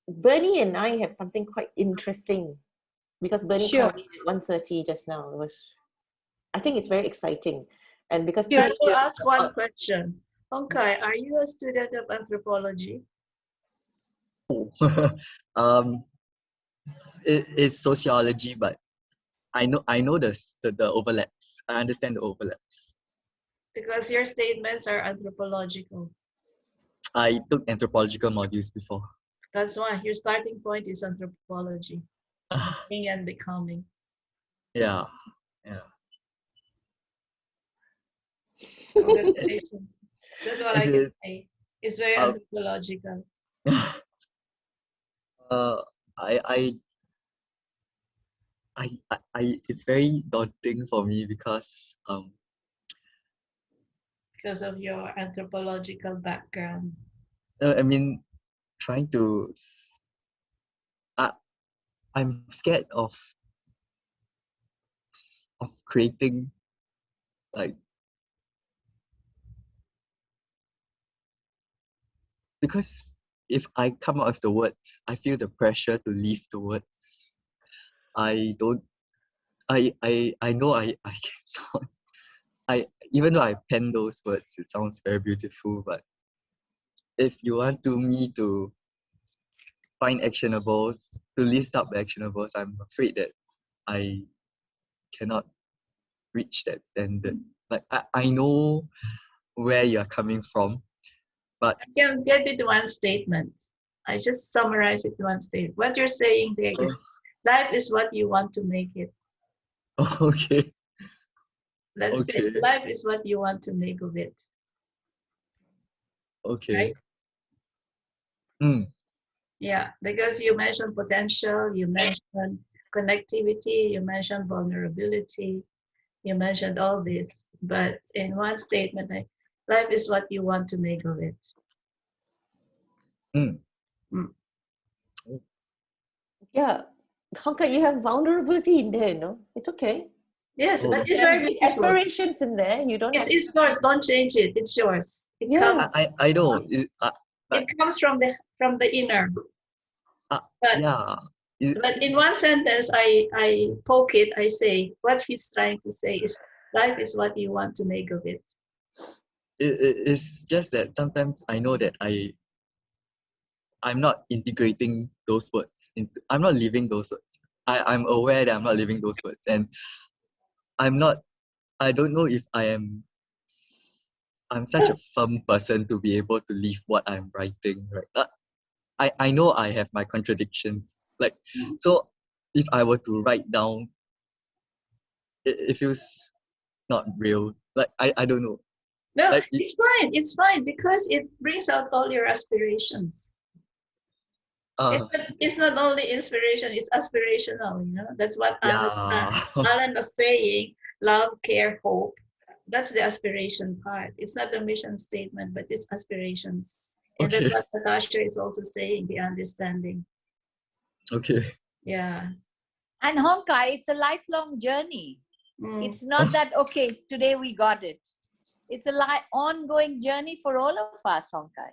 Bernie and I have something quite interesting, because Bernie Sure. called me at 1:30 just now. I think it's very exciting. And because Sure. today To ask one question. Okay, are you a student of anthropology? It's sociology, but I know the overlaps. I understand the overlaps. Because your statements are anthropological. I took anthropological modules before. That's why your starting point is anthropology. Being and becoming. Yeah. Congratulations. That's what I Is can it- say. It's very anthropological. It's very daunting for me because Because of your anthropological background. I mean, trying to I'm scared of creating, like, because if I come out with the words, I feel the pressure to leave the words. I know I cannot. Even though I pen those words, it sounds very beautiful, but if you want me to find actionables, to list up actionables, I'm afraid that I cannot reach that standard. Like, I know where you're coming from, but I can get it one statement. I just summarize it in one statement. What you're saying there is life is what you want to make it. okay. Let's say Okay. life is what you want to make of it. Okay. Right? Yeah, because you mentioned potential, you mentioned connectivity, you mentioned vulnerability, you mentioned all this, but in one statement, like, life is what you want to make of it. Yeah, Honka, you have vulnerability in there, no? It's okay. Yes, Oh. but it's very beautiful. Aspirations in there. You don't. It's yours. Don't change it. It's yours. It comes. I know. It comes from the inner. But, yeah. But in one sentence, I poke it. I say what he's trying to say is life is what you want to make of it. It's just that sometimes I know that I'm not integrating those words. I'm not living those words. I'm aware that I'm not living those words, and I don't know if I'm such a firm person to be able to leave what I'm writing, right? I know I have my contradictions. Like, so if I were to write down, it feels not real. Like, I don't know. No, Like, it's fine. It's fine because it brings out all your aspirations. It's not only inspiration, it's aspirational, you know. That's what Alan was saying. Love, care, hope. That's the aspiration part. It's not a mission statement, but it's aspirations. And that's what Natasha is also saying, the understanding. Okay. Yeah. And Honka, it's a lifelong journey. It's not that, okay, today we got it. It's a ongoing journey for all of us, Honka.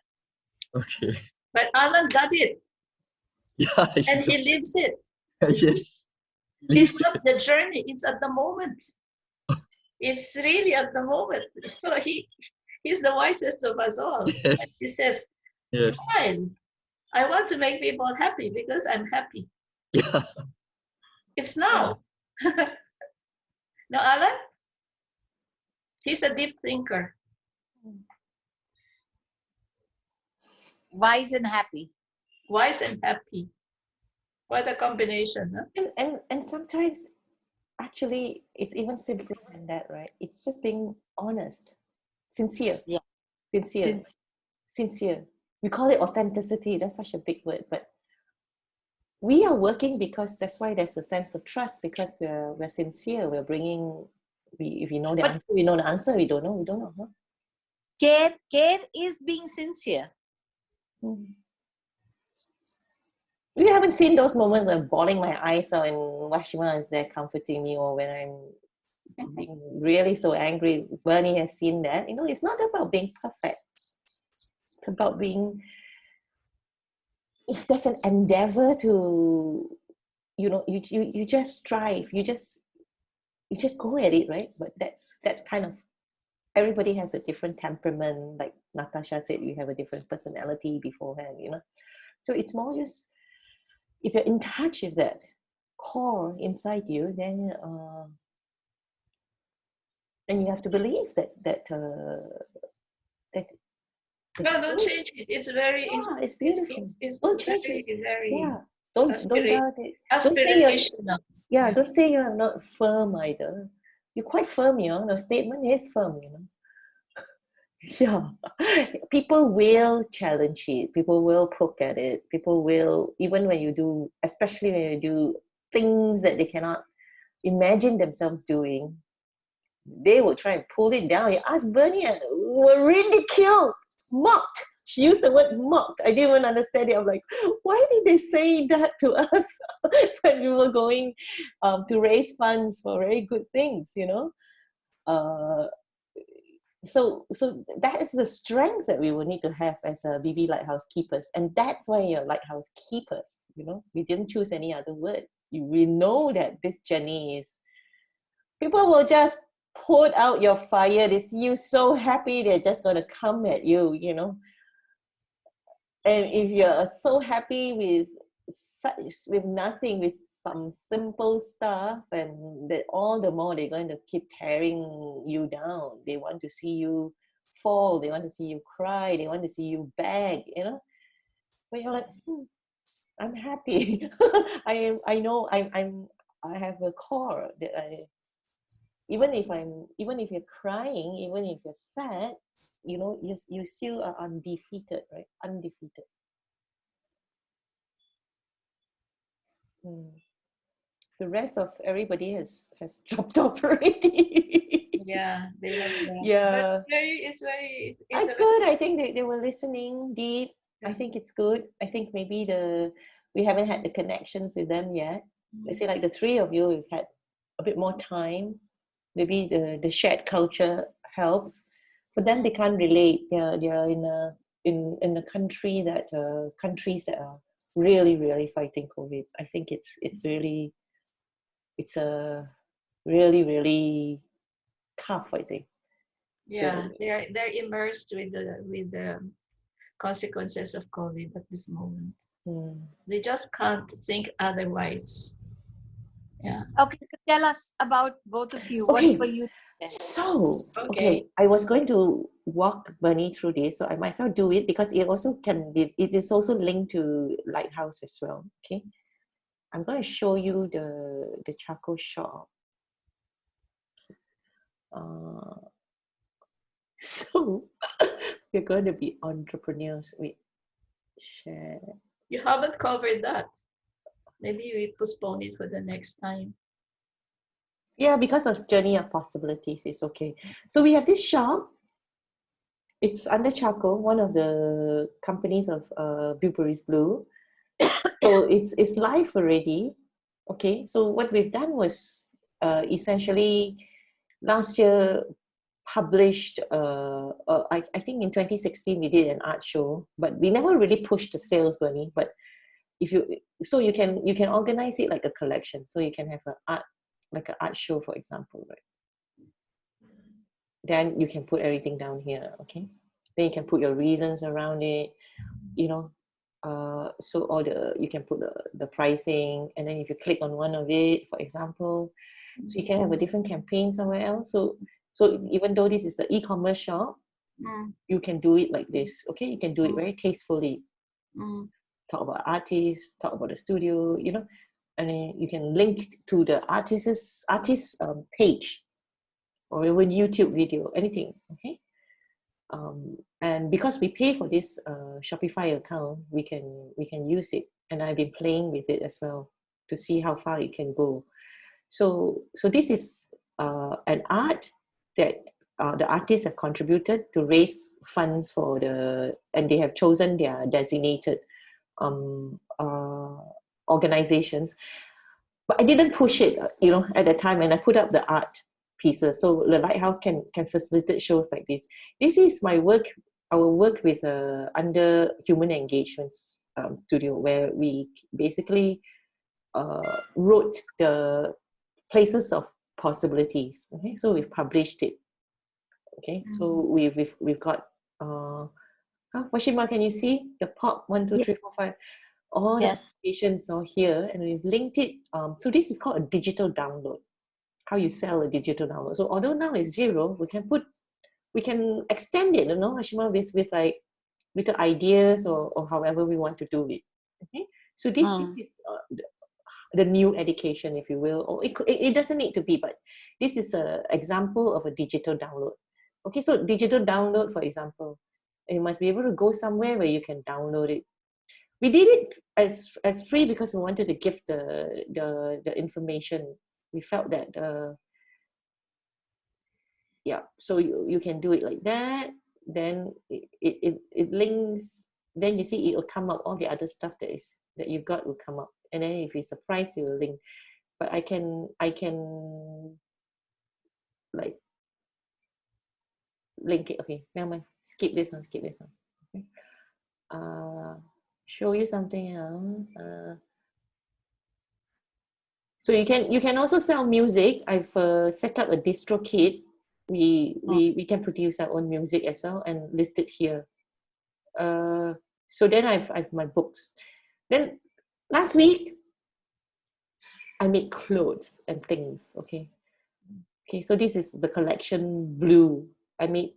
Okay. But Alan got it. Yeah. And he lives it. Yes. It's not the journey, it's at the moment. It's really at the moment. So he's the wisest of us all. Yes. He says, it's fine. I want to make people happy because I'm happy. Yeah. It's now. No, Alan? He's a deep thinker. Wise and happy. Wise and happy. What a combination, huh? And sometimes, actually, it's even simpler than that, right? It's just being honest, sincere. Yeah. Sincere. We call it authenticity. That's such a big word, but we are working because that's why there's a sense of trust, because we're sincere. We're bringing. If we know the answer, we know the answer. We don't know, we don't know. Huh? Care is being sincere. We haven't seen those moments of bawling my eyes out and Washima is there comforting me, or when I'm being really so angry. Bernie has seen that. You know, it's not about being perfect. It's about being if there's an endeavor to, you know, you just strive, you just go at it, right? But that's kind of, everybody has a different temperament. Like Natasha said, you have a different personality beforehand, you know. So it's more just, if you're in touch with that core inside you, then and you have to believe that no, don't change it. It's very, it's beautiful. It's Don't very, change it. very Yeah. Don't doubt it. aspirational. Don't say you're not firm either. You're quite firm, you know. The statement is firm, you know. Yeah. People will challenge it. People will poke at it. People will, even when you do, especially when you do things that they cannot imagine themselves doing, they will try and pull it down. You ask Bernie, were ridiculed, mocked. She used the word mocked. I didn't even understand it. I'm like, why did they say that to us when we were going to raise funds for very good things, you know? So that is the strength that we will need to have as a BB Lighthouse Keepers. And that's why you're Lighthouse Keepers, you know? We didn't choose any other word. We know that this journey is, people will just put out your fire. They see you so happy, they're just going to come at you, you know. And if you're so happy with nothing, with some simple stuff, and that all the more they're going to keep tearing you down. They want to see you fall. They want to see you cry. They want to see you beg, you know. But you're like, I'm happy. I know I have a core that even if you're crying, even if you're sad, you know, you still are undefeated, right? Undefeated. The rest of everybody has dropped off already. Yeah, they have that. Yeah. But it's good. I think they were listening deep. I think it's good. I think maybe we haven't had the connections with them yet. Let's say like the three of you, we've had a bit more time. Maybe the shared culture helps. But then they can't relate. They're in a country that countries that are really, really fighting COVID. I think it's a really, really tough, I think. Yeah, they're immersed with the consequences of COVID at this moment. They just can't think otherwise. Yeah. Okay, tell us about both of you. Okay. What were you? So, okay, I was going to walk Bernie through this, so I might as well do it because it also it is also linked to Lighthouse as well. Okay, I'm going to show you the charcoal shop. So we're going to be entrepreneurs. Wait, share. You haven't covered that. Maybe we postpone it for the next time. Yeah, because of Journey of Possibilities, it's okay. So we have this shop. It's under charcoal, one of the companies of Bilberries Blue. So it's live already. Okay, so what we've done was essentially last year published, I think in 2016 we did an art show, but we never really pushed the sales, Bernie. But if you can organize it like a collection, so you can have an art show, for example, right? Then you can put everything down here, okay? Then you can put your reasons around it, you know. So you can put the pricing, and then if you click on one of it, for example, so you can have a different campaign somewhere else. So even though this is the e-commerce shop, you can do it like this, okay? You can do it very tastefully. Talk about artists, talk about the studio, you know, and then you can link to the artist's page, or even YouTube video, anything, okay? And because we pay for this Shopify account, we can use it, and I've been playing with it as well to see how far it can go. So this is an art that the artists have contributed to raise funds for and they have chosen their designated organizations. But I didn't push it, you know, at the time, and I put up the art pieces. So the Lighthouse can facilitate shows like this. This is my work, our work with under human engagements. studio, where we basically wrote the places of possibilities. Okay, so we've published it. Okay, so we've got Washima, can you see the pop 1, 2, 3, 4, 5? All the applications are here, and we've linked it. So this is called a digital download. How you sell a digital download. So although now it's 0, we can extend it, Washima, with the ideas or however we want to do it. Okay, so this is the new education, if you will, or it doesn't need to be, but this is an example of a digital download. Okay, so digital download, for example, you must be able to go somewhere where you can download it. We did it as free because we wanted to give the information. We felt that so you can do it like that. Then it links. Then you see it will come up. All the other stuff that you've got will come up. And then if it's a price, you will link. But I can like link it. Okay, never mind. Skip this one. Okay. Show you something else. So you can also sell music. I've set up a distro kit. We can produce our own music as well and list it here. So then I've my books. Then last week I made clothes and things. Okay, so this is the collection blue. I made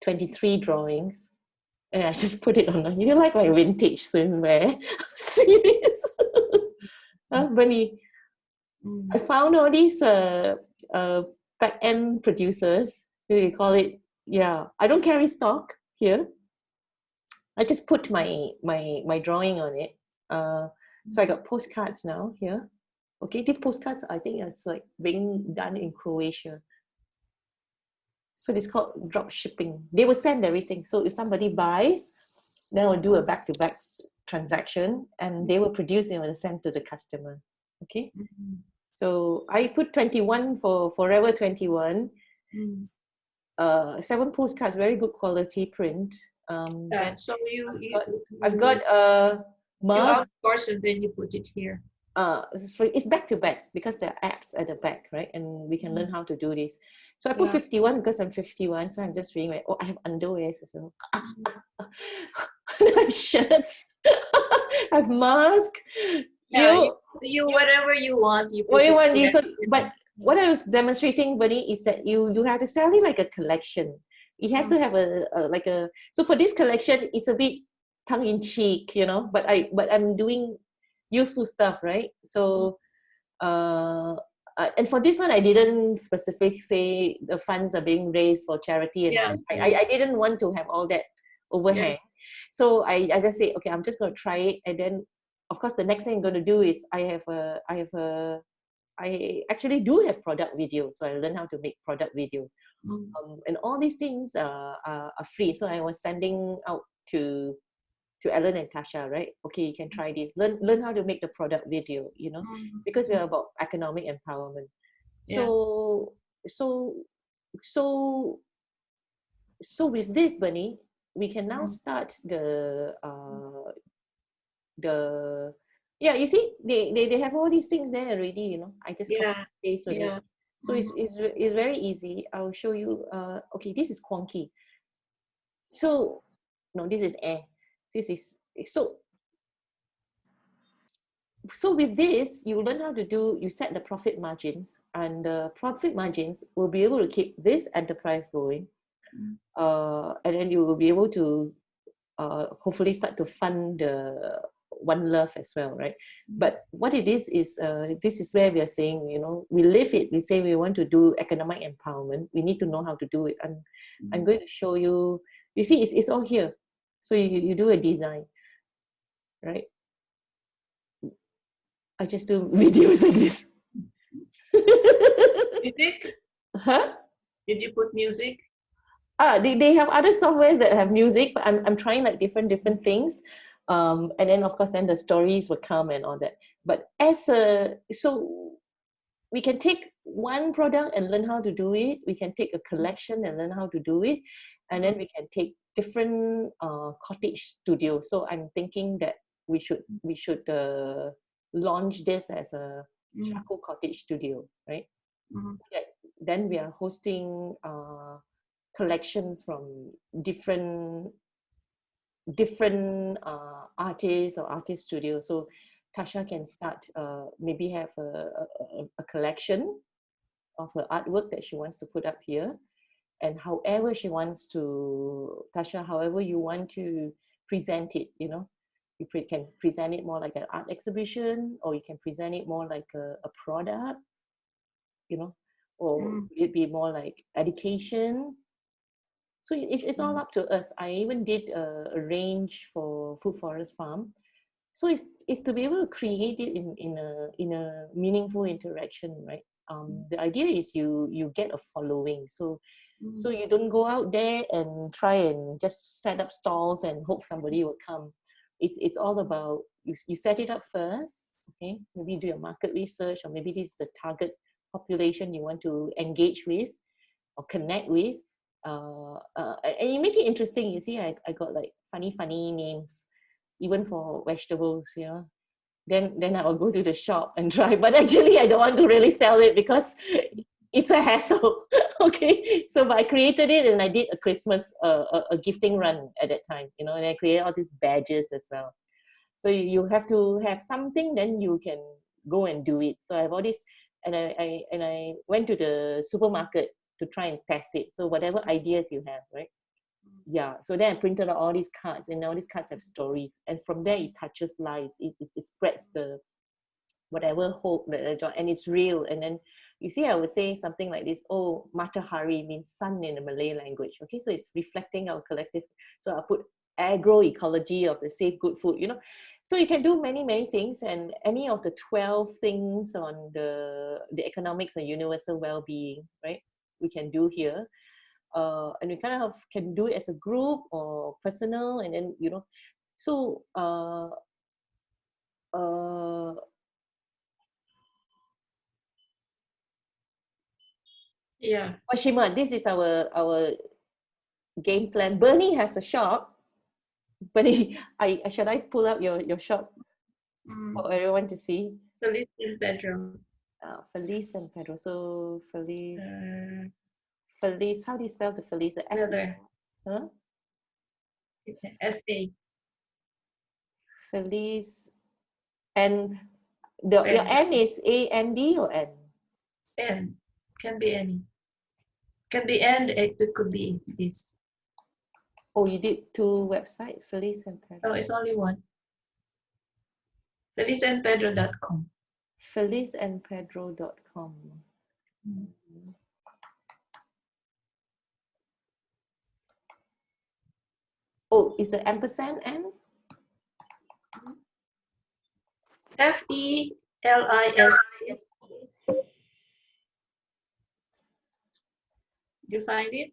23 drawings and I just put it on. You like my vintage swimwear? Serious? Bunny. I found all these back-end producers. You call it? Yeah. I don't carry stock here. I just put my drawing on it. So I got postcards now here. Okay, these postcards I think it's like being done in Croatia. So it's called drop shipping. They will send everything. So if somebody buys, then we'll do a back-to-back transaction, and they will produce it and send to the customer. Okay. So I put 21 for Forever 21. 7 postcards, very good quality print. So I've got a mug. You outsource and then you put it here. It's back to back because there are apps at the back, right? And we can learn how to do this. So I put 51 because I'm 51. So I'm just reading I have underwear as well. I have shirts. I have masks. You whatever you want. But what I was demonstrating, Bunny, is that you have to sell it like a collection. It has to have so for this collection, it's a bit tongue in cheek, but I'm doing useful stuff, right? So and for this one, I didn't specifically say the funds are being raised for charity, and I didn't want to have all that overhang. So I just say, okay, I'm just going to try it, and then of course the next thing I'm going to do is I actually do have product videos, so I learned how to make product videos, and all these things are free. So I was sending out to Ellen and Tasha, right? Okay, you can try this. Learn how to make the product video, because we are about economic empowerment. So with this, Bunny, we can now start you see, they have all these things there already, I just copy and paste on it. So it's very easy. I'll show you. Okay, this is Quonky. So no, this is air. This is so with this, you learn how to you set the profit margins, and the profit margins will be able to keep this enterprise going, and then you will be able to hopefully start to fund the One Love as well, right? But what it is this is where we are saying, we live it. We say we want to do economic empowerment. We need to know how to do it. I'm going to show you. You see, it's all here. So you do a design, right? I just do videos like this. Music? Huh? Did you put music? They have other softwares that have music, but I'm trying like different things. And then of course then the stories will come and all that. But so we can take one product and learn how to do it. We can take a collection and learn how to do it. And then we can take different cottage studios. So I'm thinking that we should launch this as a charcoal cottage studio, right? Then we are hosting collections from different artists or artist studios. So Tasha can start maybe have a collection of her artwork that she wants to put up here, and however she wants to, Tasha, however you want to present it, you know, you can present it more like an art exhibition, or you can present it more like a product, you know, or it'd be more like education. So it's all up to us. I even did a range for Food Forest Farm. So it's to be able to create it in a meaningful interaction, right? The idea is you get a following. So you don't go out there and try and just set up stalls and hope somebody will come. It's all about you set it up first, okay? Maybe do your market research, or maybe this is the target population you want to engage with or connect with. And you make it interesting. You see, I got like funny names, even for vegetables, you know. Then I will go to the shop and try, but actually I don't want to really sell it because it's a hassle. Okay, so but I created it, and I did a Christmas a gifting run at that time, you know, and I created all these badges as well. So you have to have something, then you can go and do it. So I have all this, and I went to the supermarket to try and test it. So whatever ideas you have, right? Yeah. So then I printed out all these cards, and all these cards have stories, and from there it touches lives. It spreads the whatever hope that, and it's real. And then you see, I would say something like this: oh, matahari means sun in the Malay language. Okay, so it's reflecting our collective. So I put agroecology of the safe good food, you know. So you can do many things, and any of the 12 things on the economics and universal well-being, right, we can do here. And we kind of can do it as a group or personal, and then, you know, so yeah. Washima, this is our game plan. Bernie has a shop. Bernie, should I pull up your shop for everyone to see? Feliza Pedro. Feliz and Pedro. So Feliz. Feliz. How do you spell the Feliz? There. Huh? S-A. Feliz. And your N is A-N-D or N? N. Can be any. Can be N, it could be this. Oh, you did two websites, Feliz and Pedro. No, it's only one. FelizaandPedro.com. FelizandPedro.com. Oh, is the ampersand N? F-E-L-I-S. Did you find it?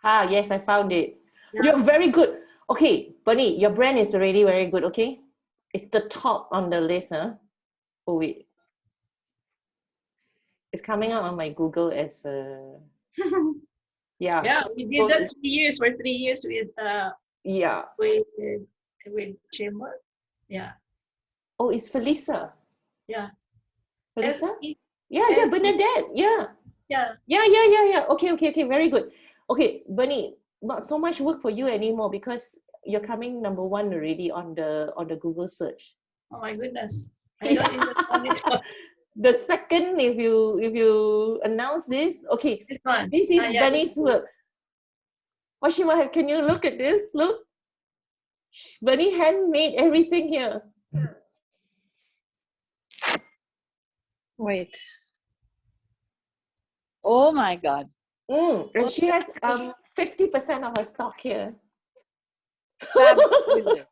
Yes, I found it. Yeah. You're very good. Okay, Bernie, your brand is already very good, okay? It's the top on the list, huh? Oh, wait. It's coming out on my Google as yeah. Yeah, so, we did that 3 years. For 3 years with yeah. with Chamber. Yeah. Oh, it's Feliza. Yeah. Feliza? Yeah, Bernadette. Yeah. Yeah. Okay, very good. Okay, Bernie, not so much work for you anymore because you're coming number 1 already on the Google search. Oh my goodness. I don't even want it. The second, if you announce this, okay, This one. this is Bernie's work. Washima, can you look at this? Look. Bernie handmade everything here. Wait. Oh my God. And she has 50% of her stock here. Fabulous.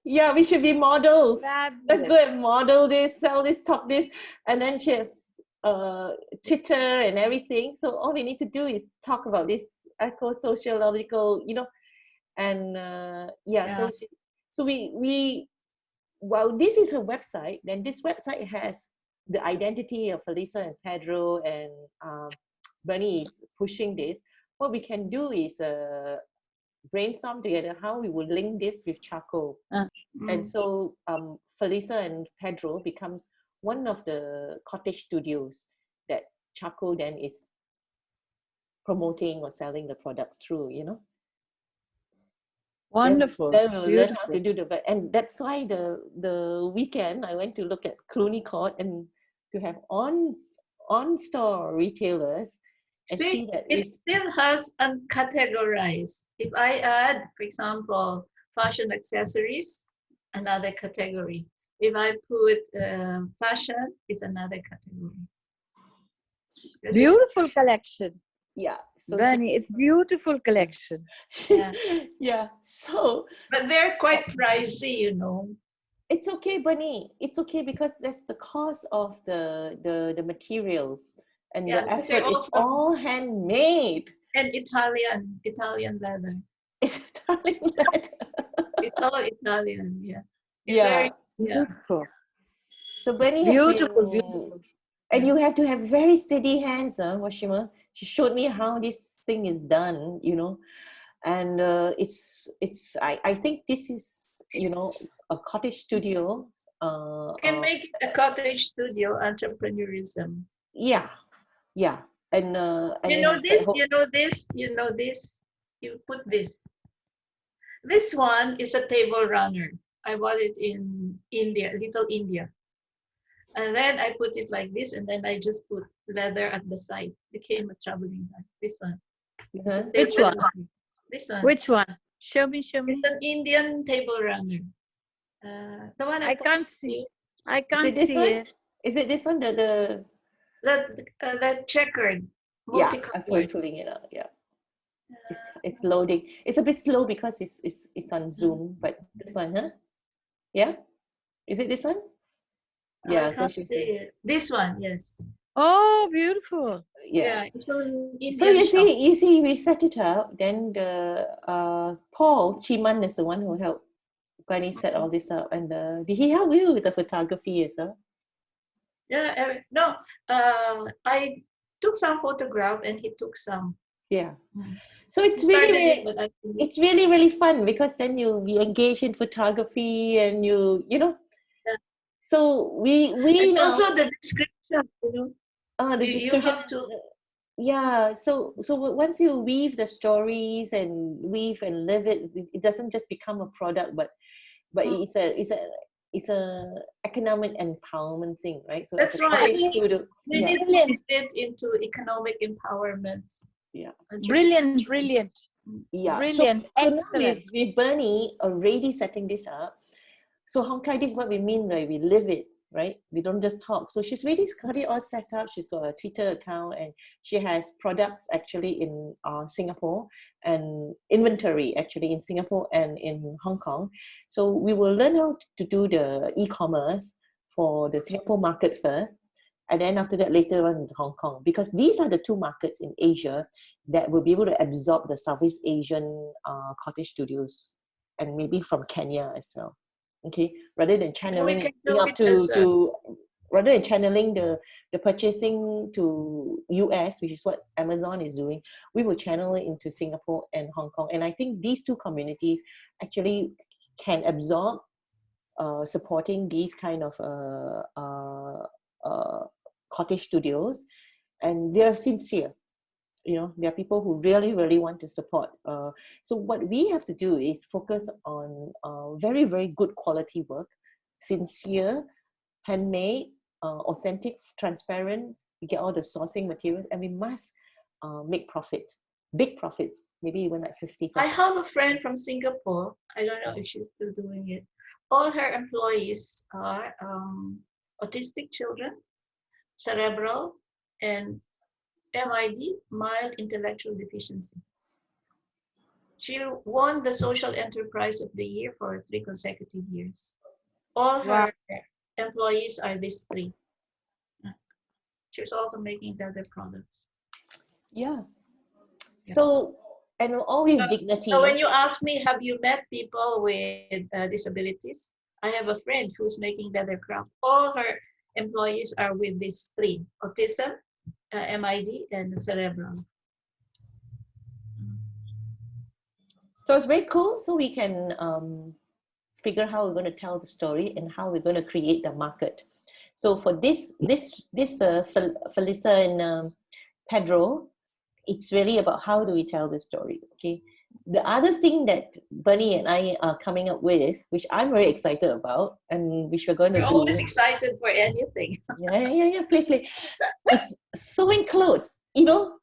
Yeah, we should be models. Fabulous. Let's go and model this, sell this, talk this. And then she has Twitter and everything. So all we need to do is talk about this eco-sociological, you know, and so we while this is her website, then this website has the identity of Feliza and Pedro, and Bernie is pushing this. What we can do is brainstormed together how we would link this with charcoal. And so Feliza and Pedro becomes one of the cottage studios that charcoal then is promoting or selling the products through, you know. Wonderful. Then we'll learn how to do and that's why the weekend I went to look at Cohort and to have on-store retailers and see that it still has uncategorized. If I add, for example, fashion accessories, another category. If I put fashion, it's another category. Beautiful collection. Yeah. So Bernie, it's beautiful collection. Yeah. Yeah. So, but they're quite pricey, you know. It's okay, Bunny. It's okay because that's the cost of the materials and the effort. It's all handmade. And Italian leather. It's Italian leather. It's all Italian, yeah. It's yeah. Very, yeah. Beautiful. So Bunny beautiful. And you have to have very steady hands, Washima. She showed me how this thing is done, you know, and I think this is, you know, a cottage studio. You can make it a cottage studio entrepreneurism. Yeah, yeah, and you know this, you put this. This one is a table runner. I bought it in India, Little India. And then I put it like this, and then I just put leather at the side. Became a traveling bag. This one. Which one? This one. Which one? Show me. It's an Indian table runner. The one I can't see. I can't see it. Is it this one? The checkered. Yeah, I'm filling it out. Yeah. It's loading. It's a bit slow because it's on Zoom, but this one, huh? Yeah. Is it this one? Yeah, so this one, yes. Oh, beautiful. Yeah. It's from so you see, we set it up. Then the Paul Chiman is the one who helped Granny set all this up. And did he help you with the photography as well? Yeah, no. I took some photograph and he took some. Yeah. So it's really really fun because then we engage in photography and you know. Yeah. So we and now, also the description, you know. The description. You have to. Yeah. So once you weave the stories and weave and live it, it doesn't just become a product, but it's a economic empowerment thing, right? So that's right. We need to fit it into economic empowerment. Yeah. Brilliant. Yeah. Brilliant. So Excellent. with Bernie already setting this up. So Honkai, this is what we mean, right? We live it, right? We don't just talk. So she's really got it all set up. She's got a Twitter account and she has products actually in Singapore and inventory actually in Singapore and in Hong Kong. So we will learn how to do the e-commerce for the Singapore market first. And then after that, later on in Hong Kong, because these are the two markets in Asia that will be able to absorb the Southeast Asian cottage studios and maybe from Kenya as well. Okay, rather than channeling rather than channeling the purchasing to US, which is what Amazon is doing, we will channel it into Singapore and Hong Kong. And I think these two communities actually can absorb supporting these kind of cottage studios, and they're sincere. You know, there are people who really want to support. So what we have to do is focus on very, very good quality work, sincere, handmade, authentic, transparent. We get all the sourcing materials, and we must make profit, big profits, maybe even like 50%. I have a friend from Singapore. I don't know if she's still doing it. All her employees are autistic children, cerebral, and MID, mild intellectual deficiency. She won the Social Enterprise of the Year for 3 consecutive years. All her employees are these 3. She's also making leather products. Yeah. So, and all with dignity. So when you ask me, have you met people with disabilities? I have a friend who's making leather craft. All her employees are with these 3, autism, MID, and cerebral. So it's very cool. So we can figure how we're going to tell the story and how we're going to create the market. So for this Feliza and Pedro, it's really about how do we tell the story. Okay. The other thing that Bernie and I are coming up with, which I'm very excited about, and which we're going to do. You're always excited for anything. Yeah. Play. It's sewing clothes. You know,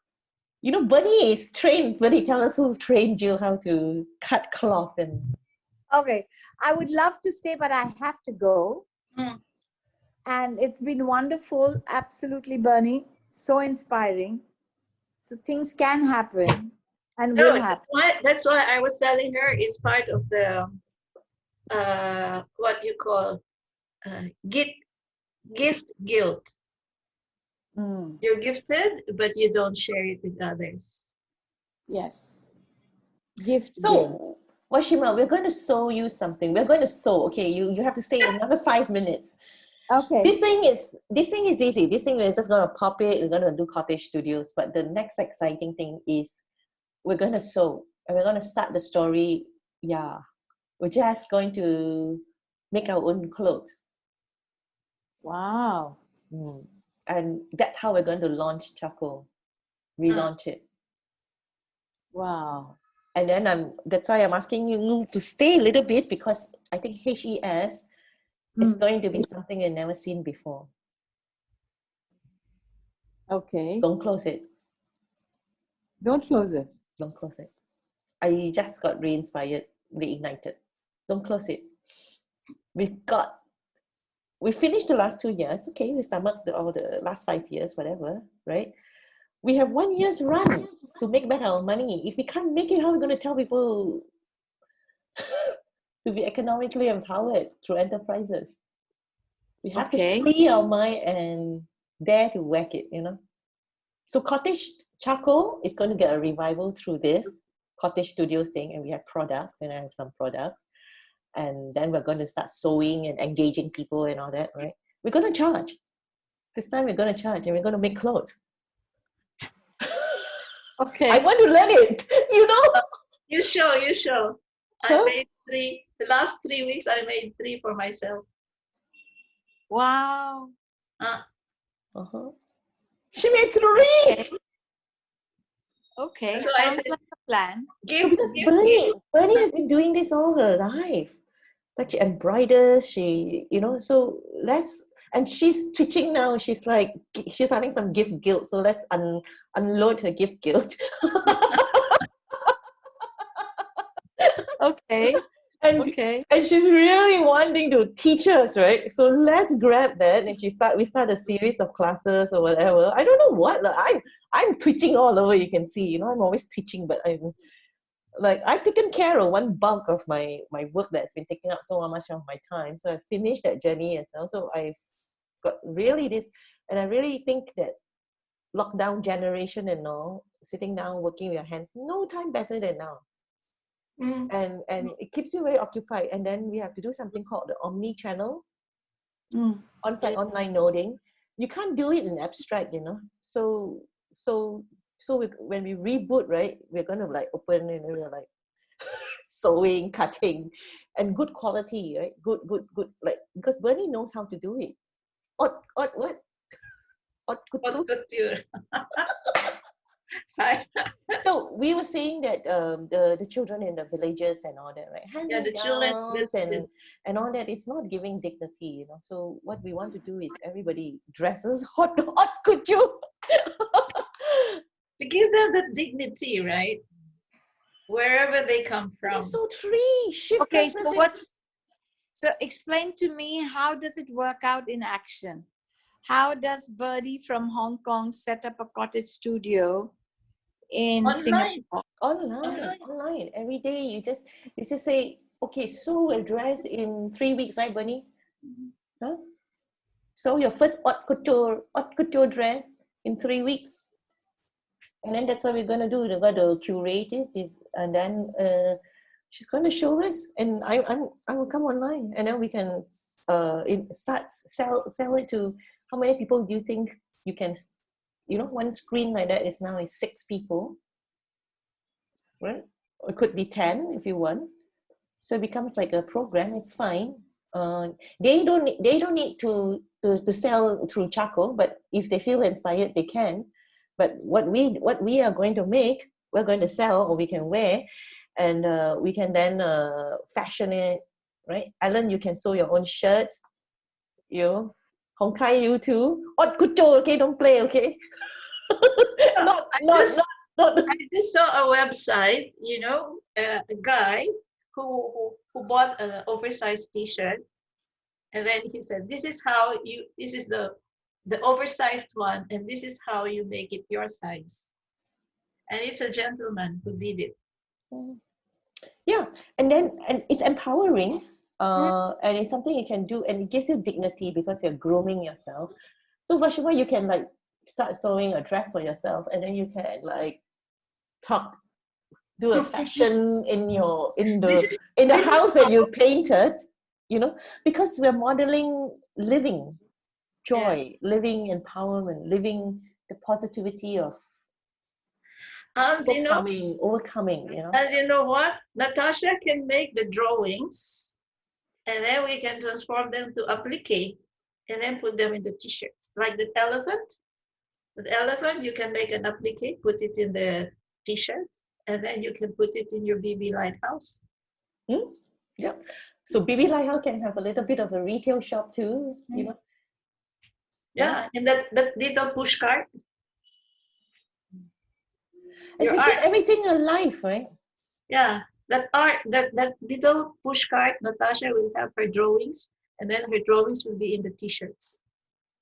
Bernie is trained. Bernie, tell us who trained you how to cut cloth and. Okay, I would love to stay, but I have to go. And it's been wonderful, absolutely, Bernie. So inspiring. So things can happen and will happen. That's why I was telling her it's part of the what you call gift guilt. You're gifted, but you don't share it with others. Yes. Gift So, guilt. Washima, we're going to sew you something. We're going to sew. Okay, you have to stay another 5 minutes. Okay. This thing is easy. This thing we're just going to pop it. We're going to do Cottage Studios. But the next exciting thing is we're going to sew. And we're going to start the story. Yeah. We're just going to make our own clothes. Wow. And that's how we're going to launch charKOL. Relaunch it. Wow. And then that's why I'm asking you to stay a little bit, because I think HES is going to be something you've never seen before. Okay. Don't close it. Don't close it. Don't close it. I just got re-inspired, reignited. Don't close it. We finished the last 2 years. Okay, we stomached all the last 5 years, whatever, right? We have 1 year's run to make back our money. If we can't make it, how are we going to tell people to be economically empowered through enterprises? We have to free our mind and dare to whack it, So Cottage charKOL is going to get a revival through this Cottage Studios thing, and we have products, and I have some products. And then we're going to start sewing and engaging people and all that, right? We're going to charge. This time we're going to charge, and we're going to make clothes. Okay. I want to learn it, You show. I made 3. The last 3 weeks, I made 3 for myself. Wow. She made 3. Okay. Sounds like a plan. Because Bernie has been doing this all her life. Like she embroiders, so and she's twitching now. She's like, she's having some gift guilt. So let's unload her gift guilt. Okay. And she's really wanting to teach us, right? So let's grab that, and we start a series of classes or whatever. I don't know what. I'm twitching all over. You can see, I'm always twitching, but I've taken care of one bulk of my work that's been taking up so much of my time. So I finished that journey as well. So I've got really this, and I really think that lockdown generation and all, sitting down, working with your hands, no time better than now. And it keeps you very occupied. And then we have to do something called the omni-channel, on-site online noding. You can't do it in abstract, So when we reboot, right, we're going to open, and we're sewing, cutting, and good quality, right? Good, because Bernie knows how to do it. What? Haute couture. So we were saying that the children in the villages and all that, right? The children and all that, it's not giving dignity, So what we want to do is everybody dresses haute couture. To give them the dignity, right? Wherever they come from. So shift. Okay, so explain to me, how does it work out in action? How does Bernie from Hong Kong set up a cottage studio in Singapore? Online. Every day you just say, okay, sew a dress in 3 weeks, right, Bernie? Huh? Sew your first haute couture dress in 3 weeks. And then that's what we're going to do. We're going to curate it, and then she's going to show us, and I will come online, and then we can start sell it to. How many people do you think you can? One screen like that is 6 people, right? It could be 10 if you want. So it becomes like a program. It's fine. They don't need to sell through charcoal, but if they feel inspired, they can. But what we are going to make, we're going to sell, or we can wear, and we can then fashion it, right? Alan, you can sew your own shirt. You, Hong Kai, you too. Haute couture, okay? Don't play, okay? I just saw a website, you know, a guy who bought an oversized T-shirt, and then he said, "This is the oversized one, and this is how you make it your size." And it's a gentleman who did it. Yeah, and it's empowering, and it's something you can do, and it gives you dignity because you're grooming yourself. So Vashima, you can like start sewing a dress for yourself, and then you can like do a fashion in the house that you painted, you know, because we're modeling living joy, living empowerment, living the positivity of overcoming, you know. And you know what? Natasha can make the drawings, and then we can transform them to applique, and then put them in the T-shirts. Like the elephant. The elephant, you can make an applique, put it in the T-shirt, and then you can put it in your BB Lighthouse. Yeah. So BB Lighthouse can have a little bit of a retail shop too, you know. Yeah, and that little push cart. It's making everything alive, right? Yeah, that little push cart, Natasha will have her drawings, and then her drawings will be in the T-shirts.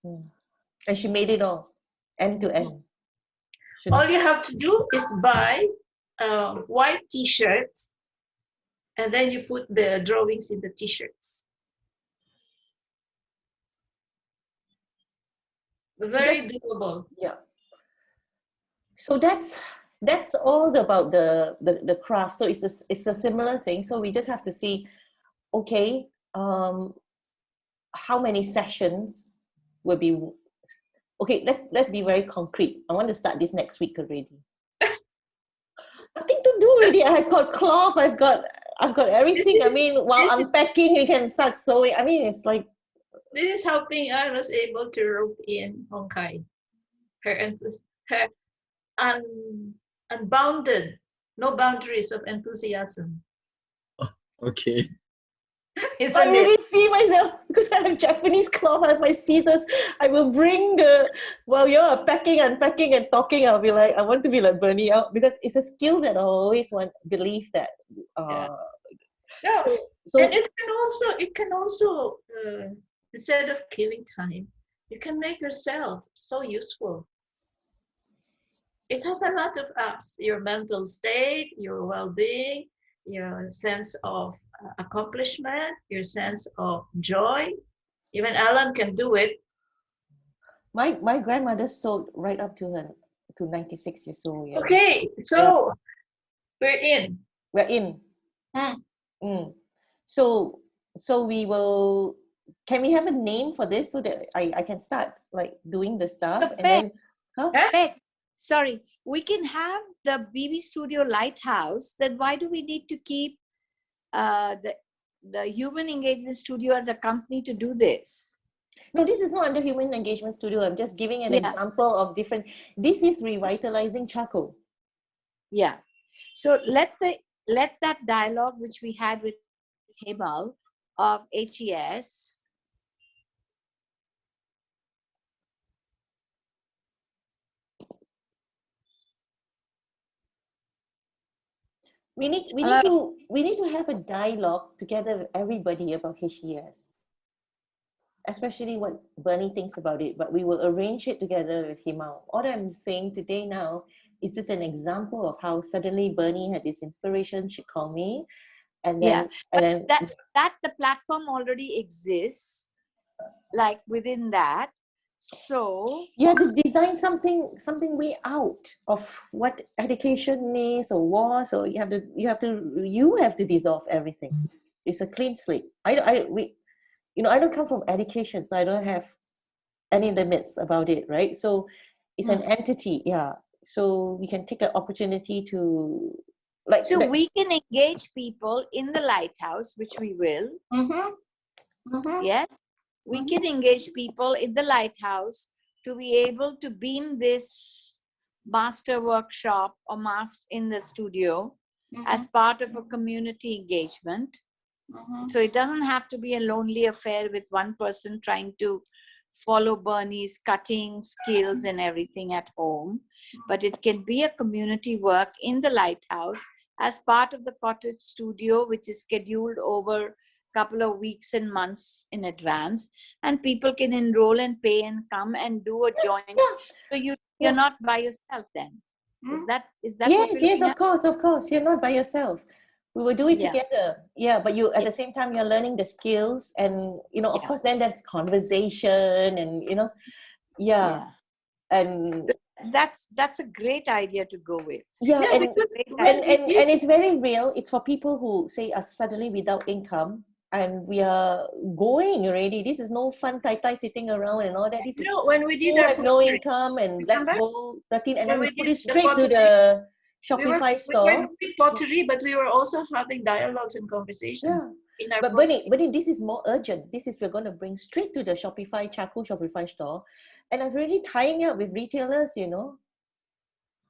And she made it all, end to end. All you have to do is buy white T-shirts, and then you put the drawings in the T-shirts. Very doable. Yeah. So that's all about the craft. So it's a similar thing. So we just have to see, okay, how many sessions will be. Okay, let's be very concrete. I want to start this next week already. Nothing to do already. I've got cloth. I've got everything. I mean, while unpacking, you can start sewing. I mean, it's like. This is how Ping An was able to rope in Hong Kai. Her unbounded, no boundaries of enthusiasm. Oh, okay. I really see myself, because I have Japanese cloth, I have my scissors. I will bring while you're unpacking and talking, I'll be like, I want to be like Bernie out, because it's a skill that I always believe that. So, and it can also instead of killing time, you can make yourself so useful. It has a lot of us, your mental state, your well-being, your sense of accomplishment, your sense of joy. Even Alan can do it. My grandmother sewed right up to 96 years old. Yeah. Okay, so we're in. So we will. Can we have a name for this so that I can start like doing the stuff and then? Sorry, we can have the BB Studio Lighthouse. Then why do we need to keep the Human Engagement Studio as a company to do this? No, this is not under Human Engagement Studio. I'm just giving an example of different. This is revitalizing charcoal. Yeah. So let that dialogue which we had with Hemal of HES. We need to have a dialogue together with everybody about HES, especially what Bernie thinks about it. But we will arrange it together with him. All I'm saying today now is just an example of how suddenly Bernie had this inspiration. She called me, and then that the platform already exists, like within that. So you have to design something way out of what education is or was, or you have to dissolve everything. It's a clean slate. I don't come from education, so I don't have any limits about it, right? So it's an entity, yeah. So we can take an opportunity to Like So we can engage people in the lighthouse, which we will. Yes, we can engage people in the lighthouse to be able to beam this master workshop or master in the studio as part of a community engagement. So it doesn't have to be a lonely affair with one person trying to follow Bernie's cutting skills and everything at home, but it can be a community work in the lighthouse as part of the cottage studio, which is scheduled over a couple of weeks and months in advance, and people can enroll and pay and come and do a joint. So you're not by yourself then. Is that yes, of course, you're not by yourself. We will do it together. Yeah, but you at the same time you're learning the skills, and of course then there's conversation, and and that's a great idea to go with. And it's very real. It's for people who say are suddenly without income, and we are going already. This is no fun tai sitting around and all that. This is when we did who has no income, and let's go 13, and then we put it straight to the Shopify store. We were doing pottery, but we were also having dialogues and conversations. But Bernie, this is more urgent. This is we're going to bring straight to the charKOL Shopify store, and I've already tying up with retailers,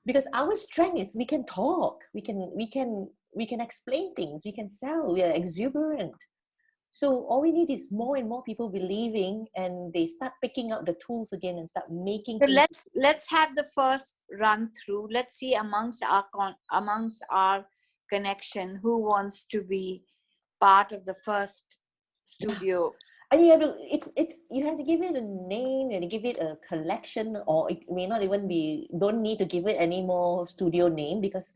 because our strength is we can talk, we can explain things, we can sell, we are exuberant. So all we need is more and more people believing, and they start picking up the tools again and start making. So let's have the first run through. Let's see amongst our connection who wants to be part of the first studio. And you have to give it a name, and give it a collection, or it may not even be. Don't need to give it any more studio name because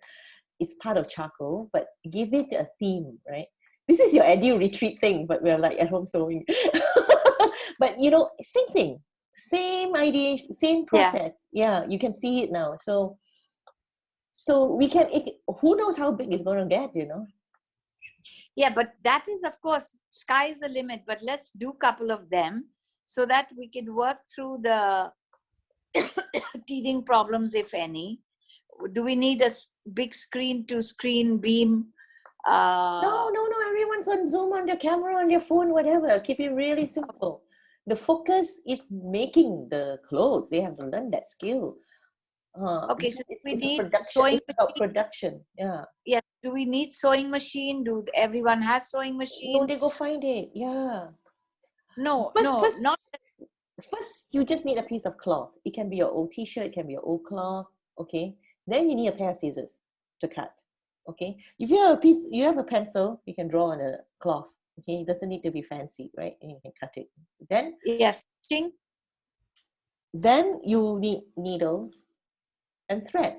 it's part of charKOL. But give it a theme, right? This is your edu retreat thing, but we're like at home sewing. But same thing, same idea, same process. Yeah, you can see it now. So we can. Who knows how big it's going to get? Yeah, but that is, of course, sky's the limit. But let's do a couple of them so that we can work through the teething problems, if any. Do we need a big screen to screen beam? No. Everyone's on Zoom, on their camera, on their phone, whatever. Keep it really simple. The focus is making the clothes. They have to learn that skill. Okay, so we need sewing production. Yeah. Yes. Do we need sewing machine? Do everyone has sewing machine? No, they go find it. Yeah. No. First, you just need a piece of cloth. It can be your old T-shirt. It can be your old cloth. Okay. Then you need a pair of scissors to cut. Okay. If you have a pencil, you can draw on a cloth. Okay. It doesn't need to be fancy, right? And you can cut it. Then Then you need needles and thread.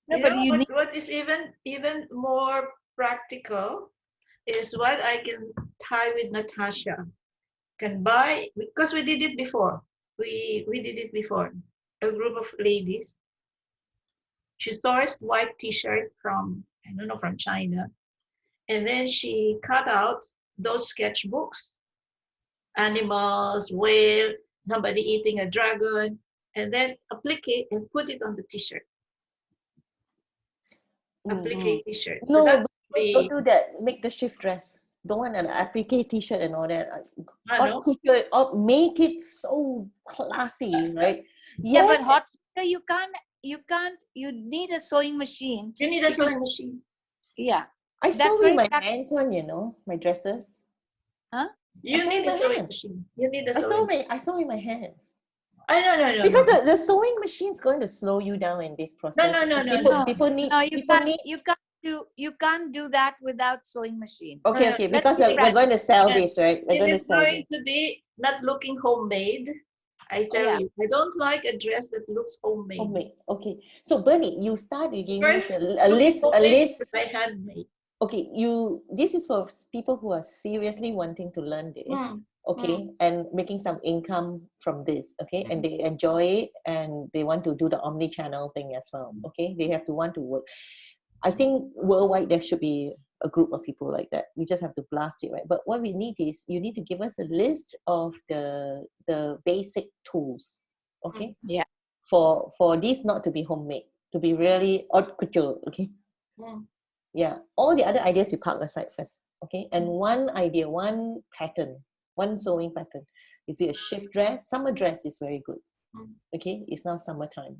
No, but what is even more practical is what I can tie with Natasha. Can buy, because we did it before. We did it before. A group of ladies. She sourced white T-shirt from China, and then she cut out those sketchbooks, animals, whale, somebody eating a dragon, and then applique it and put it on the T-shirt. Applique T-shirt. No, so don't do that. Make the shift dress. Don't want an applique T-shirt and all that. Make it so classy, right? Yeah, but hot you can't. You need a sewing machine. You need a sewing machine. Yeah, I sew with my hands on, my dresses. Huh? You need a sewing machine. You need a sewing machine. I sew with my hands. No. Because the sewing machine is going to slow you down in this process. No. People need. You can't do that without sewing machine. Okay. Because we're going to sell this, right? It is going to be not looking homemade. I tell you, I don't like a dress that looks homemade. Okay. So Bernie, you start giving us a list. By handmade. Okay, this is for people who are seriously wanting to learn this. Okay, and making some income from this. Okay, and they enjoy it, and they want to do the omni-channel thing as well. Okay, they have to want to work. I think worldwide there should be a group of people like that. We just have to blast it, right? But what we need is you need to give us a list of the basic tools. Okay. Yeah. For this not to be homemade, to be really haute couture. Okay. Yeah, all the other ideas we park aside first, okay? And one idea, one pattern, one sewing pattern. Is it a shift dress? Summer dress is very good. Okay, it's now summertime.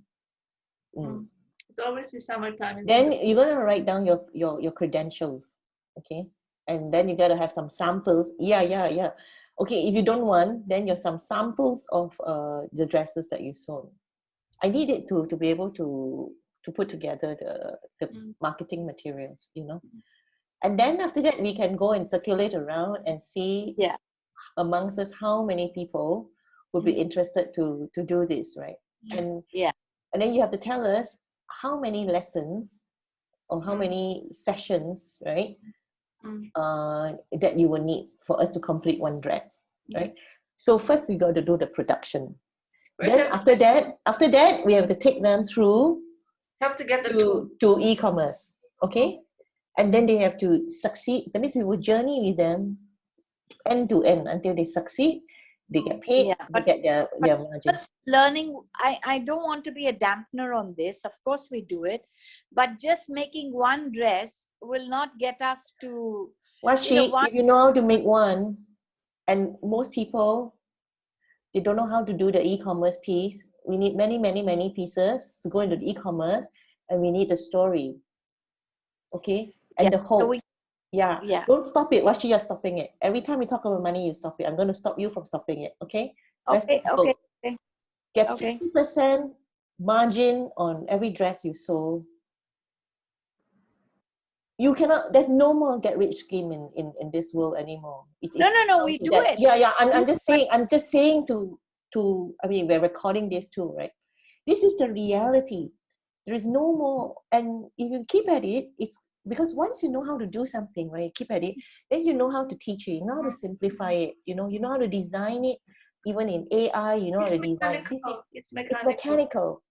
It's always be summertime. Then you're gonna write down your credentials, okay? And then you gotta have some samples. Yeah. Okay, if you don't want, then you have some samples of the dresses that you sewn. I need it to be able to put together the marketing materials, you know. And then after that, we can go and circulate around and see amongst us how many people would be interested to do this, right? And then you have to tell us how many lessons or how many sessions, right, that you will need for us to complete one dress, right? So first we got to do the production. Then after that, we have to take them through to e-commerce, okay? And then they have to succeed. That means we will journey with them end to end until they succeed. They get paid, they get their margins. Learning, I don't want to be a dampener on this. Of course we do it. But just making one dress will not get us to... If you know how to make one, and most people, they don't know how to do the e-commerce piece. We need many pieces to go into the e-commerce, and we need the story. Okay? And the hope. Don't stop it. Washi, you're stopping it. Every time we talk about money, you stop it. I'm going to stop you from stopping it. Okay? Okay. Get 50% margin on every dress you sew. You cannot, there's no more get rich scheme in this world anymore. No, we do it. Yeah. I'm just saying to, I mean, we're recording this too, right? This is the reality. There is no more, and if you keep at it, it's because once you know how to do something, right, you keep at it, then you know how to teach it, you know how to simplify it, you know how to design it, even in AI, you know how to design. It's mechanical.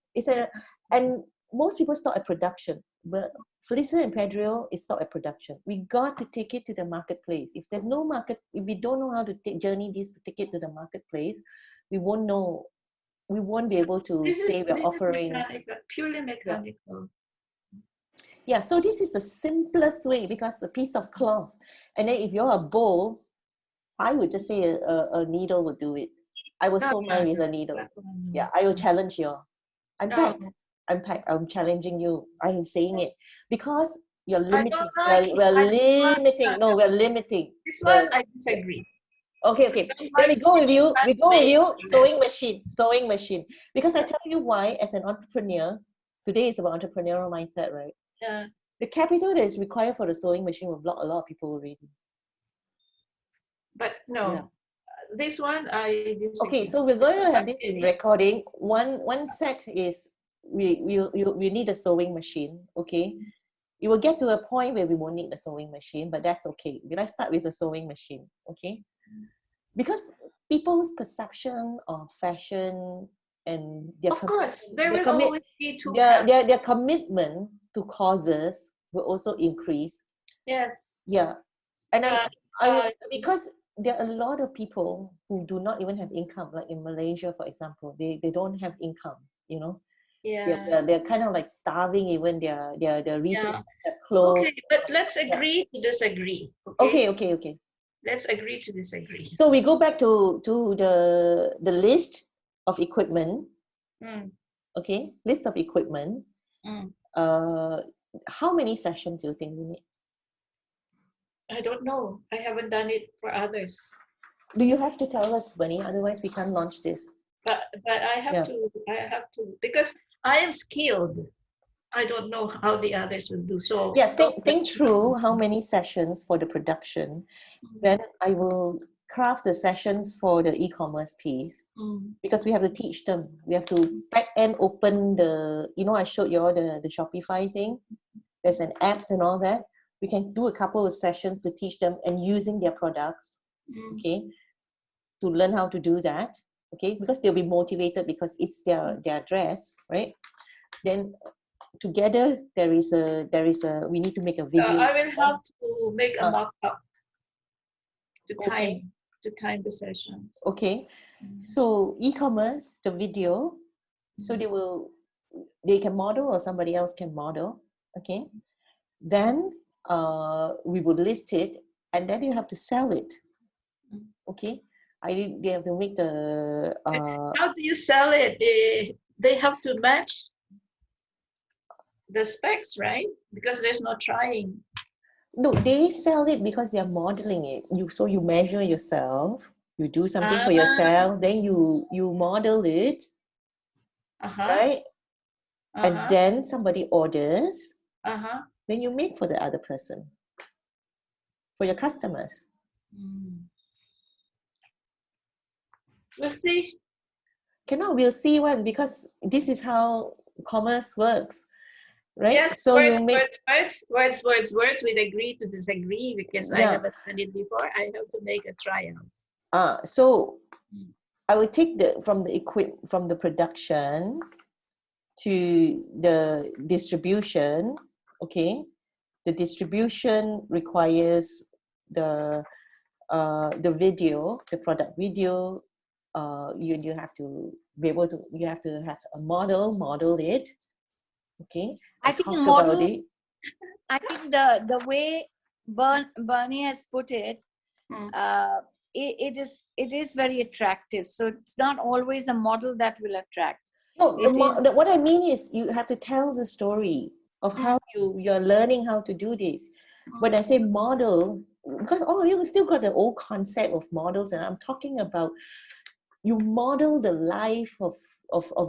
And most people start at production. But Feliza and Pedro is start at production. We got to take it to the marketplace. If there's no market, if we don't know how to journey this to take it to the marketplace, we won't know. We won't be able to say we're offering purely mechanical. Yeah, so this is the simplest way because a piece of cloth. And then if you're a bowl, I would just say a needle would do it. I will sew mine with a needle. Yeah, I will challenge you. I'm packed. I'm challenging you. I'm saying it because you're limiting. We're limiting. No, we're limiting. This one I disagree. Okay. Then we go with you. Sewing machine. Because I tell you why, as an entrepreneur, today is about entrepreneurial mindset, right? Yeah. The capital that is required for the sewing machine will block a lot of people already. But no, this one I disagree. Okay, so we're going to have this in recording. One set is we need a sewing machine. Okay, you will get to a point where we won't need the sewing machine, but that's okay. Let's start with the sewing machine. Okay, because people's perception of fashion and their their commitment to causes will also increase. Yes. Yeah, and because there are a lot of people who do not even have income, like in Malaysia, for example, they don't have income, you know. Yeah. They're kind of like starving even their retail clothes. Okay, but let's agree to disagree. Okay. Let's agree to disagree. So we go back to the list of equipment. Okay, list of equipment. How many sessions do you think we need? I don't know. I haven't done it for others. Do you have to tell us, Bunny? Otherwise, we can't launch this. But I have to because I am skilled. I don't know how the others will do. So yeah, think through how many sessions for the production. Then I will craft the sessions for the e-commerce piece because we have to teach them. We have to back end open the. You know, I showed you all the Shopify thing. There's an apps and all that. We can do a couple of sessions to teach them and using their products, okay, to learn how to do that, okay, because they'll be motivated because it's their dress, right? Then together there is a we need to make a video. I will have to make a mock-up to time the sessions. Okay, so e-commerce, the video, so they can model or somebody else can model, okay. then we would list it, and then you have to sell it. Okay, they have to make the. How do you sell it? They have to match the specs, right? Because there's no trying. No, they sell it because they are modeling it. So you measure yourself. You do something for yourself, then you model it, right? And then somebody orders. Then you make for the other person, for your customers. We'll see. We'll see one, because this is how commerce works, right? Yes, so words, you make words. We'd agree to disagree, because I haven't done it before. I have to make a tryout. So I will take from the production to the distribution. Okay, the distribution requires the video, the product video. You have to be able to. You have to have a model it. Okay, I think model. I think the way Bernie has put it, it is very attractive. So it's not always a model that will attract. No, what I mean is you have to tell the story of how you're learning how to do this. When I say model, because you still got the old concept of models, and I'm talking about you model the life of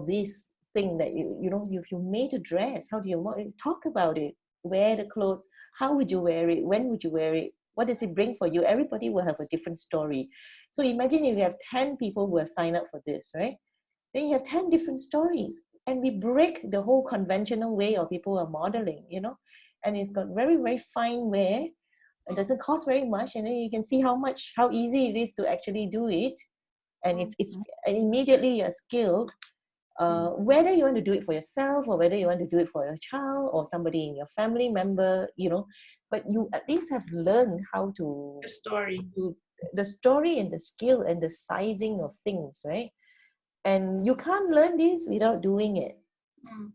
this thing that if you made a dress, how do you talk about it? Wear the clothes, how would you wear it? When would you wear it? What does it bring for you? Everybody will have a different story. So imagine if you have 10 people who have signed up for this, right? Then you have 10 different stories, and we break the whole conventional way of people are modeling, and it's got very, very fine wear. It doesn't cost very much, and then you can see how easy it is to actually do it, and and immediately you're skilled. Whether you want to do it for yourself, or whether you want to do it for your child or somebody in your family member, but you at least have learned how to the story and the skill and the sizing of things, right? And you can't learn this without doing it.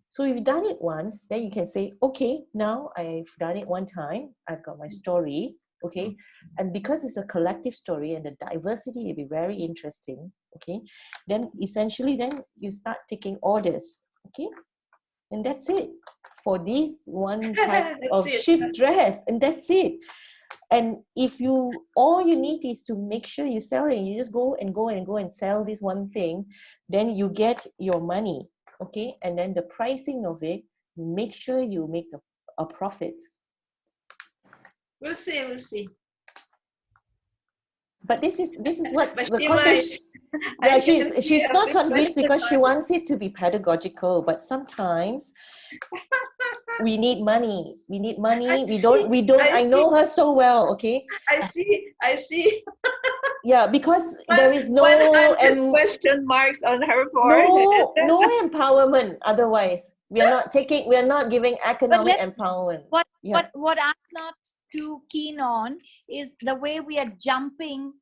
So if you've done it once, then you can say, okay, now I've done it one time, I've got my story, okay, and because it's a collective story and the diversity will be very interesting, okay, then essentially then you start taking orders, okay, and that's it for this one type of shift dress, and that's it. And if all you need is to make sure you sell it, you just go and sell this one thing, then you get your money, okay, and then the pricing of it, make sure you make a profit. We'll see. But this is what the cottage. Yeah, she's not convinced because she wants it to be pedagogical. But sometimes we need money. We don't. I know her so well. Okay. I see. Yeah, because there is no question marks on her forehead. No empowerment. Otherwise, we are not giving economic empowerment. What I'm not too keen on is the way we are jumping.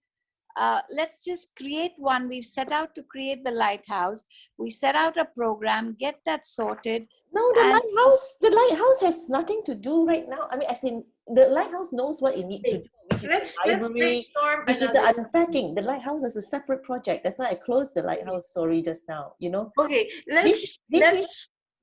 Let's just create one. We've set out to create the lighthouse. We set out a program, get that sorted. No, the lighthouse has nothing to do right now. I mean, as in the lighthouse knows what it needs to do. Let's brainstorm. Which is the unpacking. The lighthouse is a separate project. That's why I closed the lighthouse story just now. Okay, let's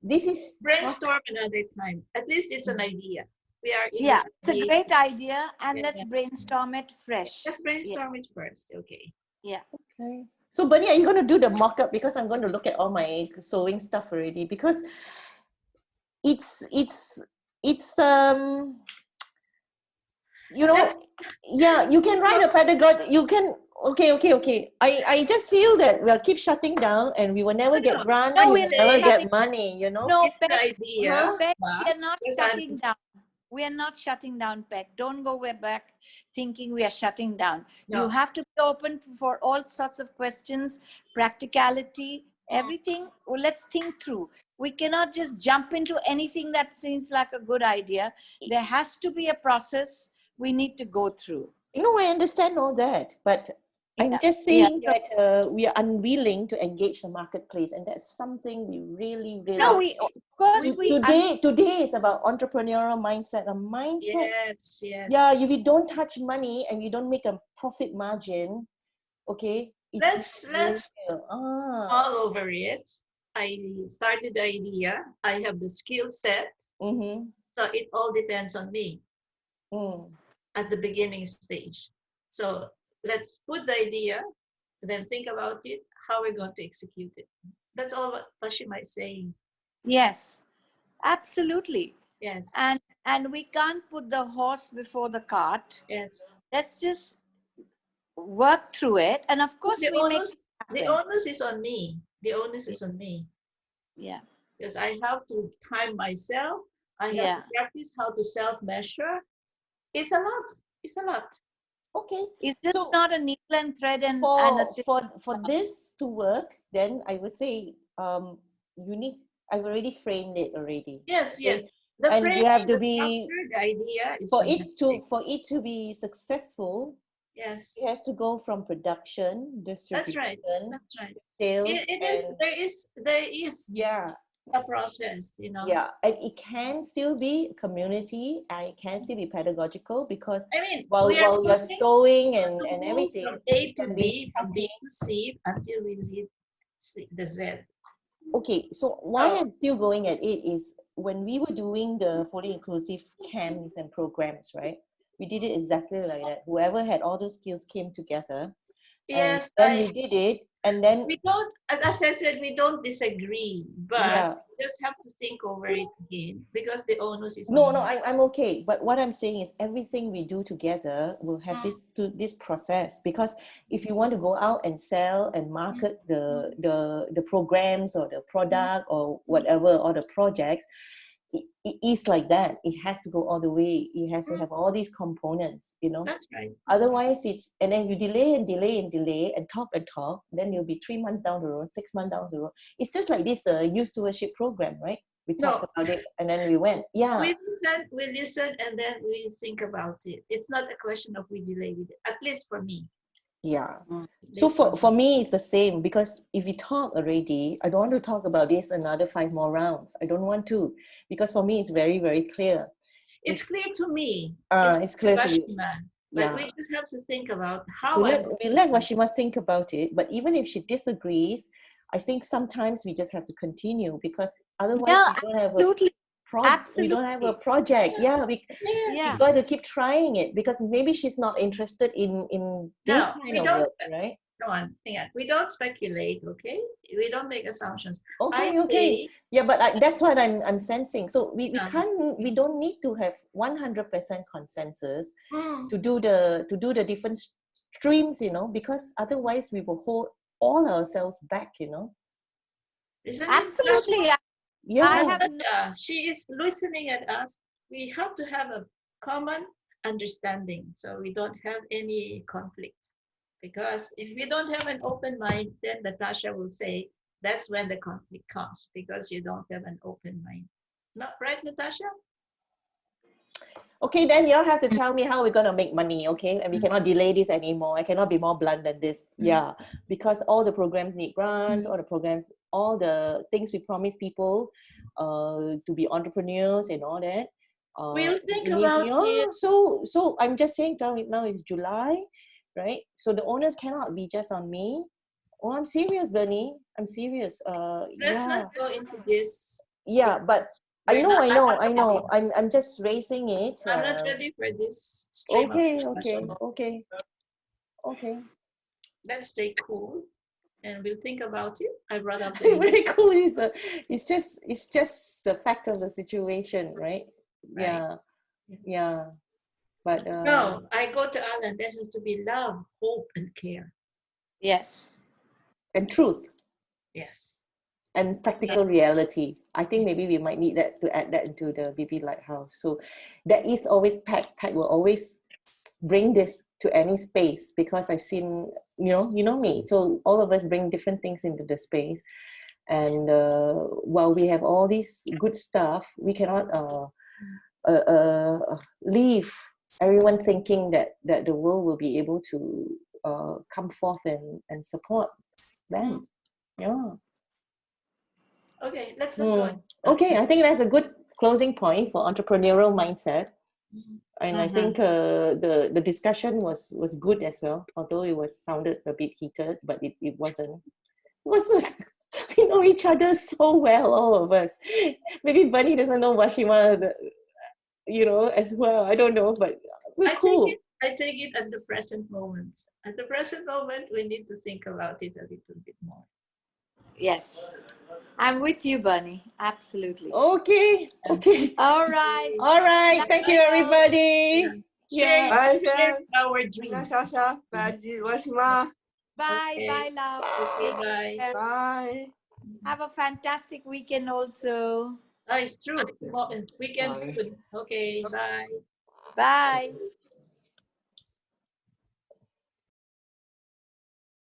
this is brainstorm another time. At least it's an idea. It's a great idea, and let's brainstorm it fresh. Let's brainstorm it first. Okay. Yeah. Okay. So Bernie, are you going to do the mock-up? Because I'm going to look at all my sewing stuff already. Because it's you can write a pedagogy. You can. Okay. I just feel that we'll keep shutting down, and we will never get grants. We will never get money. No, it's an idea. Peg, we are not shutting down. We are not shutting down, Peg. Don't go back thinking we are shutting down. No. You have to be open for all sorts of questions, practicality, everything. Well, let's think through. We cannot just jump into anything that seems like a good idea. There has to be a process we need to go through. I understand all that, but I'm just saying that we are unwilling to engage the marketplace, and that's something we really, really. No, of course today is about entrepreneurial mindset. A mindset. Yes, yes. Yeah, if you don't touch money and you don't make a profit margin, okay. Let's all over it. I started the idea. I have the skill set. Mm-hmm. So it all depends on me at the beginning stage. So let's put the idea, then think about it, how we're going to execute it. That's all what Fashima is saying. Yes, absolutely. Yes. And we can't put the horse before the cart. Yes. Let's just work through it. And of course, the onus is on me. The onus is on me. Yeah. Because I have to time myself. I have to practice how to self-measure. It's a lot. It's a lot. Okay. It's just not a needle and thread and for this to work, then I would say you need. I've already framed it already. Yes, okay? yes. And you have to be the idea is for it to be successful. Yes, it has to go from production, distribution. That's right. Sales. There is. Yeah. A process, you know. Yeah, and it can still be community, and it can still be pedagogical, because I mean, while you're sewing and everything, from A to B, from B to C until we reach the Z. Okay, so why I'm still going at it is when we were doing the fully inclusive camps and programs, right? We did it exactly like that. Whoever had all those skills came together. Yes, and then we did it, and then we don't, as I said, we don't disagree, but we just have to think over it again, because the onus is no, I'm okay. But what I'm saying is everything we do together will have this process, because if you want to go out and sell and market the programs or the product or whatever, or the project, it is like that. It has to go all the way. It has to have all these components, you know. That's right. Otherwise, and then you delay and talk, then you'll be 3 months down the road, 6 months down the road. It's just like this youth stewardship program, right? We talked about it and then we went. Yeah. We listen and then we think about it. It's not a question of we delay it, at least for me. Yeah. So for me, it's the same, because if we talk already, I don't want to talk about this another 5 more rounds. I don't want to, because for me, it's very, very clear. It's clear to me. It's clear to you. But we just have to think about how. So we let Washima think about it. But even if she disagrees, I think sometimes we just have to continue, because otherwise we don't have we don't have a project. We got to keep trying it, because maybe she's not interested in this kind of work, right? Go on, hang on. We don't speculate, okay? We don't make assumptions. Okay. Yeah, but that's what I'm sensing. So we don't need to have 100% consensus to do the different streams, you know, because otherwise we will hold all ourselves back, you know. Absolutely. Yeah, she is listening at us. We have to have a common understanding, so we don't have any conflict. Because if we don't have an open mind, then Natasha will say that's when the conflict comes, because you don't have an open mind. Not right, Natasha? Okay, then you all have to tell me how we're going to make money, okay? And we cannot delay this anymore. I cannot be more blunt than this. Yeah, because all the programs need grants, all the things we promise people to be entrepreneurs and all that. We'll think about it. So I'm just saying, now it's July, right? So the onus cannot be just on me. Oh, I'm serious, Bernie. I'm serious. Let's not go into this. Yeah, but I know. I'm just raising it. I'm not ready for this. Okay. Let's stay cool, and we'll think about it. I brought up very cool. It's just the fact of the situation, right? Yeah. But no, I go to Alan. There has to be love, hope, and care. Yes. And truth. Yes. And practical reality. I think maybe we might need that to add that into the BB Lighthouse. So that is always Pat will always bring this to any space, because I've seen, you know me. So all of us bring different things into the space. And while we have all this good stuff, we cannot leave everyone thinking that the world will be able to come forth and support them. Yeah. Okay, let's not go on. Okay, I think that's a good closing point for entrepreneurial mindset. And I think the discussion was good as well, although it was sounded a bit heated, but it wasn't. We know each other so well, all of us. Maybe Bunny doesn't know Washima, as well. I don't know, but we're cool. I take it at the present moment. At the present moment, we need to think about it a little bit more. Yes. I'm with you, Bunny. Absolutely. Okay. All right. All right. Thank you, everybody. Share Bye, our dreams. Sasha. Bye, Washima. Bye. Okay. Bye, love. Okay, bye. Bye. Have a fantastic weekend also. Oh, it's true. Weekends. Bye. Okay, bye. Bye.